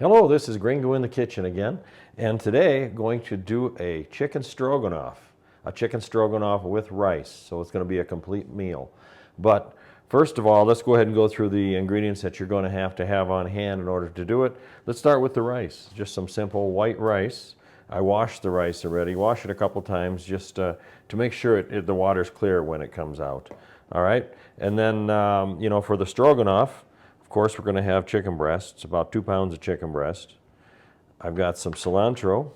Hello, this is Gringo in the kitchen again, and today going to do a chicken stroganoff with rice. So it's going to be a complete meal. But first of all, let's go ahead and go through the ingredients that you're going to have on hand in order to do it. Let's start with the rice. Just some simple white rice. I washed the rice already. Wash it a couple times just to make sure the water's clear when it comes out. All right, and then for the stroganoff. Of course, we're going to have chicken breasts, about 2 pounds of chicken breast. I've got some cilantro.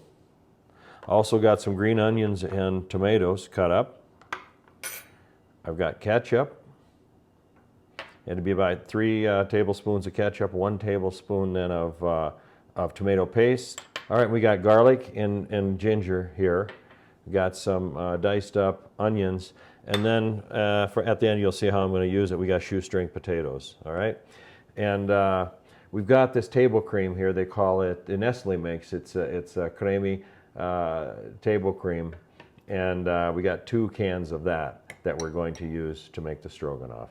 Also got some green onions and tomatoes cut up. I've got ketchup. It'd be about 3 tablespoons of ketchup, 1 tablespoon then of tomato paste. All right, we got garlic and ginger here. We got some diced up onions. And then at the end, you'll see how I'm going to use it. We got shoestring potatoes, all right? And we've got this table cream here. They call it the Nestle mix. It's a creamy table cream, and we got 2 cans of that we're going to use to make the stroganoff.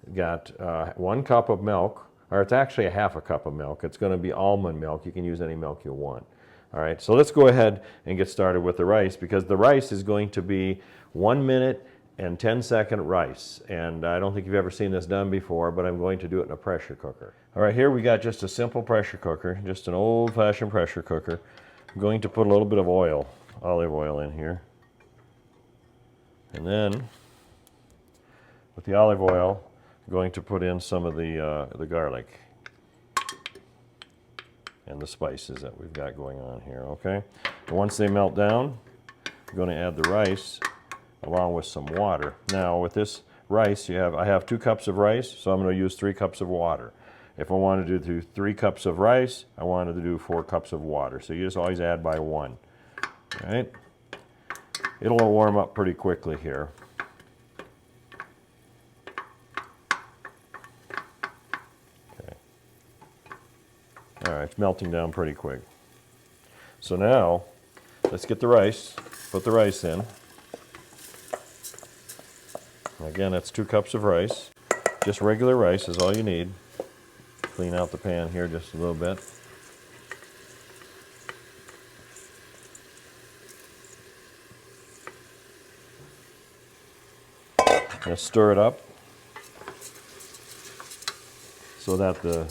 We got 1 cup of milk, or it's actually a half a cup of milk. It's going to be almond milk. You can use any milk you want. All right. So let's go ahead and get started with the rice, because the rice is going to be 1 minute and 10-second rice. And I don't think you've ever seen this done before, but I'm going to do it in a pressure cooker. All right, here we got just a simple pressure cooker, just an old-fashioned pressure cooker. I'm going to put a little bit of oil, olive oil in here. And then, with the olive oil, I'm going to put in some of the garlic and the spices that we've got going on here, okay? And once they melt down, I'm going to add the rice along with some water. Now with this rice, I have 2 cups of rice, so I'm going to use 3 cups of water. If I wanted to do 3 cups of rice, I wanted to do 4 cups of water. So you just always add by 1. All right? It'll warm up pretty quickly here. Okay. All right, it's melting down pretty quick. So now, let's get the rice, put the rice in. Again, that's 2 cups of rice. Just regular rice is all you need. Clean out the pan here just a little bit. Now stir it up so that the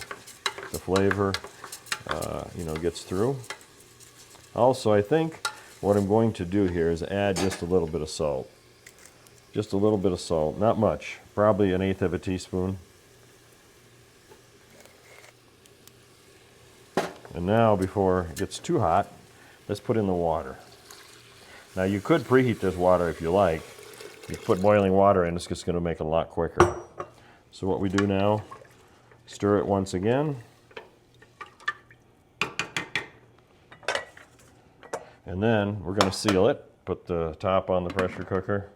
flavor gets through. Also, I think what I'm going to do here is add just a little bit of salt. Just a little bit of salt, not much, probably 1/8 of a teaspoon. And now, before it gets too hot, let's put in the water. Now you could preheat this water if you like. You put boiling water in, it's just going to make it a lot quicker. So what we do now, stir it once again. And then we're going to seal it, put the top on the pressure cooker.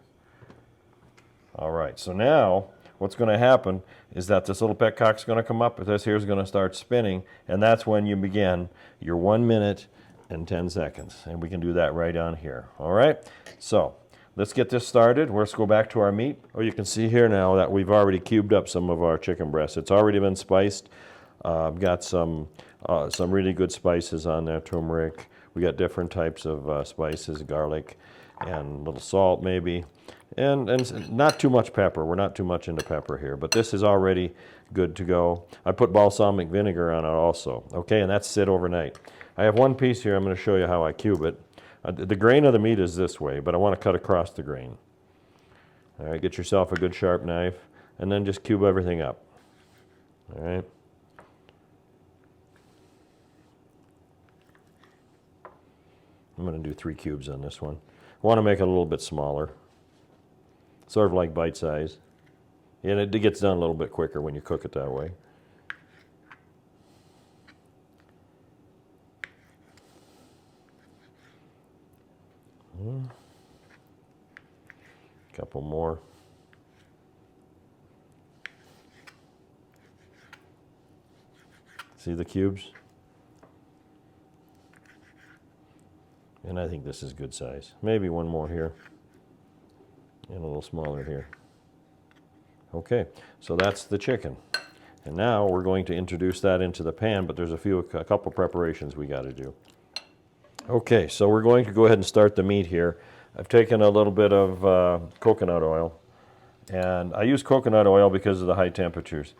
All right, so now what's going to happen is that this little petcock's going to come up, but this here is going to start spinning, and that's when you begin your 1 minute and 10 seconds. And we can do that right on here. All right, so let's get this started. Let's go back to our meat. Oh, you can see here now that we've already cubed up some of our chicken breast. It's already been spiced. I've got some really good spices on there, turmeric. We got different types of spices, garlic, and a little salt maybe. And not too much pepper. We're not too much into pepper here, but this is already good to go. I put balsamic vinegar on it also. Okay, and that's sit overnight. I have 1 piece here. I'm going to show you how I cube it. The grain of the meat is this way, but I want to cut across the grain. All right, get yourself a good sharp knife, and then just cube everything up. All right. I'm going to do 3 cubes on this one. I want to make it a little bit smaller. Sort of like bite size. And it gets done a little bit quicker when you cook it that way. Couple more. See the cubes? And I think this is good size. Maybe 1 more here. And a little smaller here. Okay, so that's the chicken. And now we're going to introduce that into the pan, but there's a couple preparations we got to do. Okay, so we're going to go ahead and start the meat here. I've taken a little bit of coconut oil, and I use coconut oil because of the high temperatures.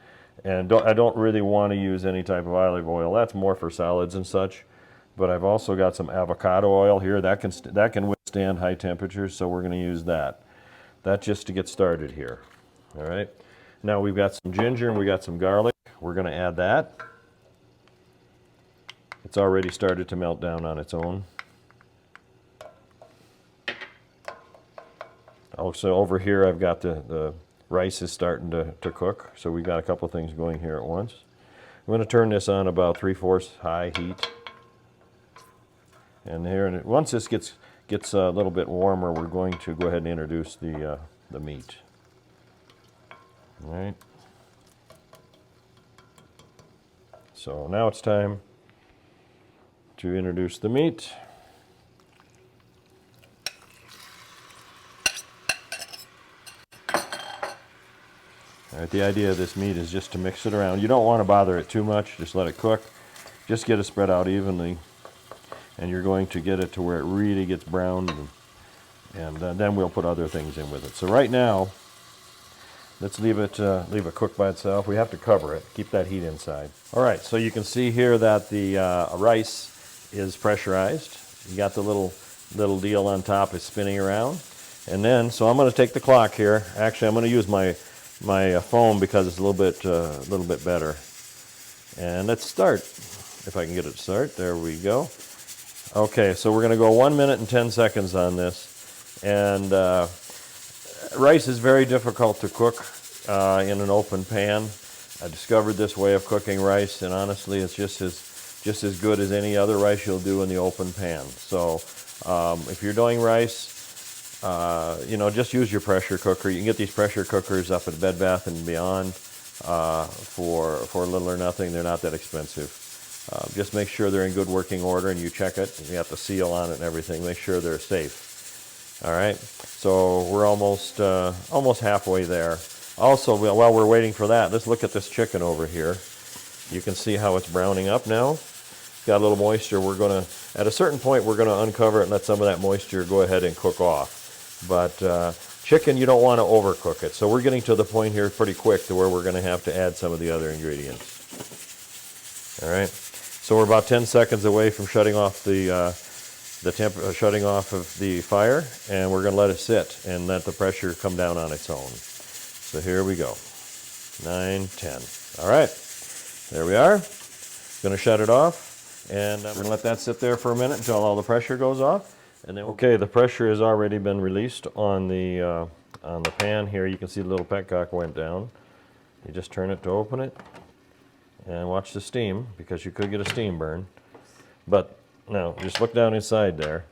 And I don't really want to use any type of olive oil. That's more for salads and such. But I've also got some avocado oil here that can withstand high temperatures, so we're going to use that. That's just to get started here. All right. Now we've got some ginger and we got some garlic. We're going to add that. It's already started to melt down on its own. Also over here I've got the rice is starting to cook, so we've got a couple things going here at once. I'm going to turn this on about 3/4 high heat. And here, once this gets a little bit warmer, we're going to go ahead and introduce the meat. All right. So now it's time to introduce the meat. All right, the idea of this meat is just to mix it around. You don't want to bother it too much, just let it cook. Just get it spread out evenly, and you're going to get it to where it really gets browned, and then we'll put other things in with it. So right now, let's leave it cook by itself. We have to cover it, keep that heat inside. All right, so you can see here that the rice is pressurized. You got the little deal on top is spinning around. And then, so I'm going to take the clock here. Actually, I'm going to use my phone because it's a little bit better. And let's start. If I can get it to start, there we go. Okay, so we're going to go 1 minute and 10 seconds on this. And rice is very difficult to cook in an open pan. I discovered this way of cooking rice, and honestly, it's just as good as any other rice you'll do in the open pan. So if you're doing rice, just use your pressure cooker. You can get these pressure cookers up at Bed Bath & Beyond for little or nothing. They're not that expensive. Just make sure they're in good working order, and you check it. You got the seal on it and everything. Make sure they're safe. All right. So we're almost halfway there. Also, while we're waiting for that, let's look at this chicken over here. You can see how it's browning up now. Got a little moisture. At a certain point, we're going to uncover it and let some of that moisture go ahead and cook off. But chicken, you don't want to overcook it. So we're getting to the point here pretty quick to where we're going to have to add some of the other ingredients. All right. So we're about 10 seconds away from shutting off shutting off of the fire, and we're going to let it sit and let the pressure come down on its own. So here we go. 9, 10. All right. There we are. Going to shut it off, and we're going to let that sit there for a minute until all the pressure goes off. And then, okay, the pressure has already been released on the pan here. You can see the little petcock went down. You just turn it to open it, and watch the steam, because you could get a steam burn. But now, just look down inside there,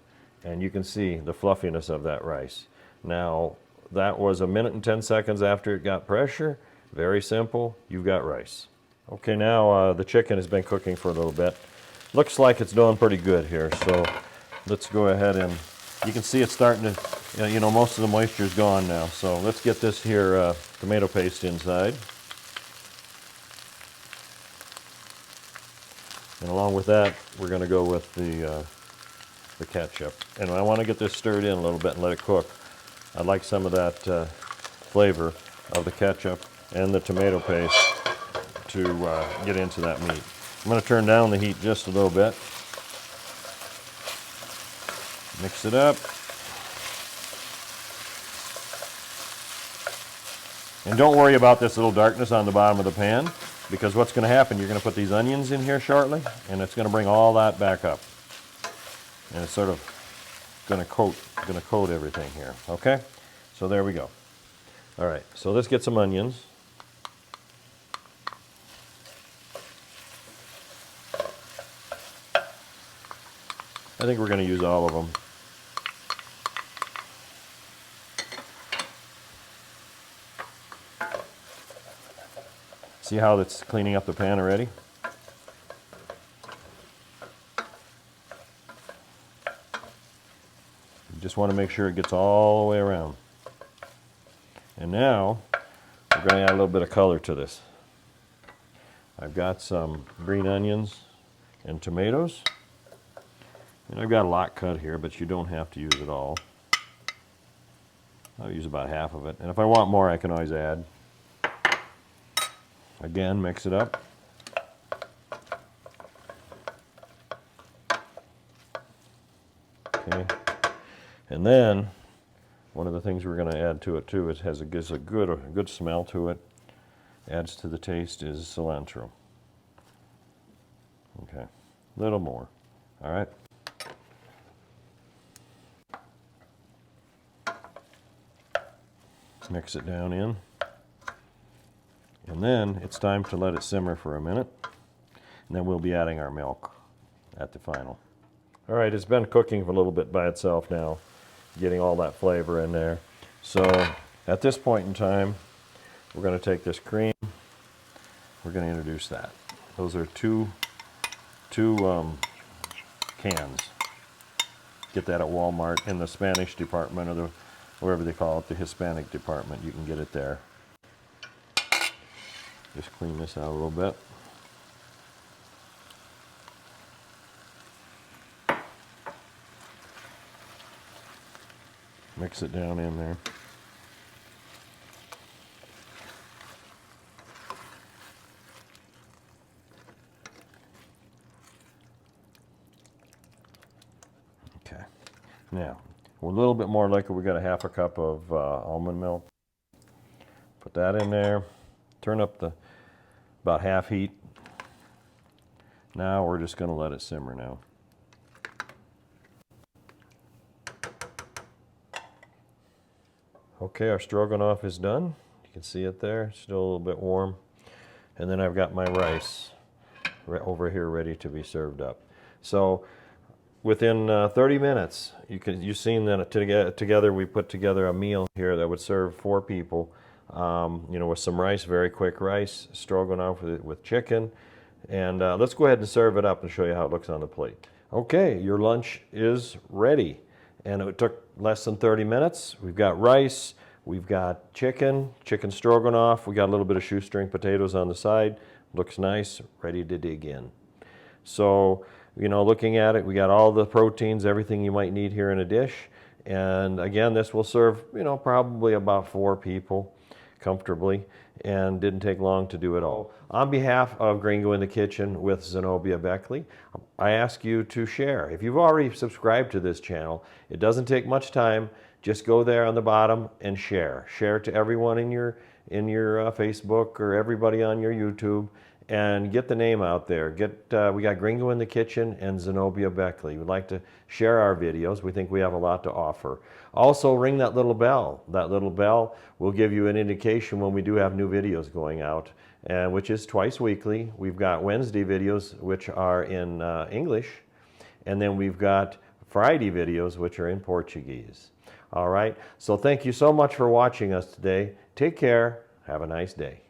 and you can see the fluffiness of that rice. Now, that was 1 minute and 10 seconds after it got pressure. Very simple. You've got rice. Okay, now the chicken has been cooking for a little bit. Looks like it's doing pretty good here, so let's go ahead and, you can see it's starting to, most of the moisture is gone now. So let's get this here tomato paste inside. And along with that, we're going to go with the ketchup. And I want to get this stirred in a little bit and let it cook. I'd like some of that flavor of the ketchup and the tomato paste to get into that meat. I'm going to turn down the heat just a little bit. Mix it up. And don't worry about this little darkness on the bottom of the pan, because what's going to happen, you're going to put these onions in here shortly, and it's going to bring all that back up. And it's sort of going to coat everything here. Okay? So there we go. All right, so let's get some onions. I think we're going to use all of them. See how it's cleaning up the pan already? You just want to make sure it gets all the way around. And now, we're going to add a little bit of color to this. I've got some green onions and tomatoes. And I've got a lot cut here, but you don't have to use it all. I'll use about half of it. And if I want more, I can always add. Again, mix it up. Okay. And then, one of the things we're going to add to it too, it gives a good smell to it, adds to the taste, is cilantro. Okay, a little more. All right. Mix it down in. And then it's time to let it simmer for a minute. And then we'll be adding our milk at the final. All right, it's been cooking for a little bit by itself now, getting all that flavor in there. So at this point in time, we're going to take this cream. We're going to introduce that. Those are two cans. Get that at Walmart in the Spanish department, or wherever they call it, the Hispanic department. You can get it there. Just clean this out a little bit. Mix it down in there. Okay. Now, a little bit more liquid. We got a half a cup of almond milk. Put that in there. Turn up the about half heat. Now we're just going to let it simmer now. Okay, our stroganoff is done. You can see it there, still a little bit warm. And then I've got my rice over here ready to be served up. So within 30 minutes, you've seen that together we put together a meal here that would serve 4 people. You know, with some rice, very quick rice, stroganoff with chicken. And let's go ahead and serve it up and show you how it looks on the plate. Okay, your lunch is ready. And it took less than 30 minutes. We've got rice, we've got chicken stroganoff, we got a little bit of shoestring potatoes on the side. Looks nice, ready to dig in. So, you know, looking at it, we got all the proteins, everything you might need here in a dish. And again, this will serve, you know, probably about 4 people comfortably, and didn't take long to do it all. On behalf of Gringo in the Kitchen with Zenobia Beckley, I ask you to share. If you've already subscribed to this channel, it doesn't take much time. Just go there on the bottom and share. Share to everyone in your Facebook, or everybody on your YouTube, and get the name out there. We got Gringo in the Kitchen and Zenobia Beckley. We'd like to share our videos. We think we have a lot to offer. Also, ring that little bell. That little bell will give you an indication when we do have new videos going out, which is twice weekly. We've got Wednesday videos, which are in English, and then we've got Friday videos, which are in Portuguese. All right, so thank you so much for watching us today. Take care. Have a nice day.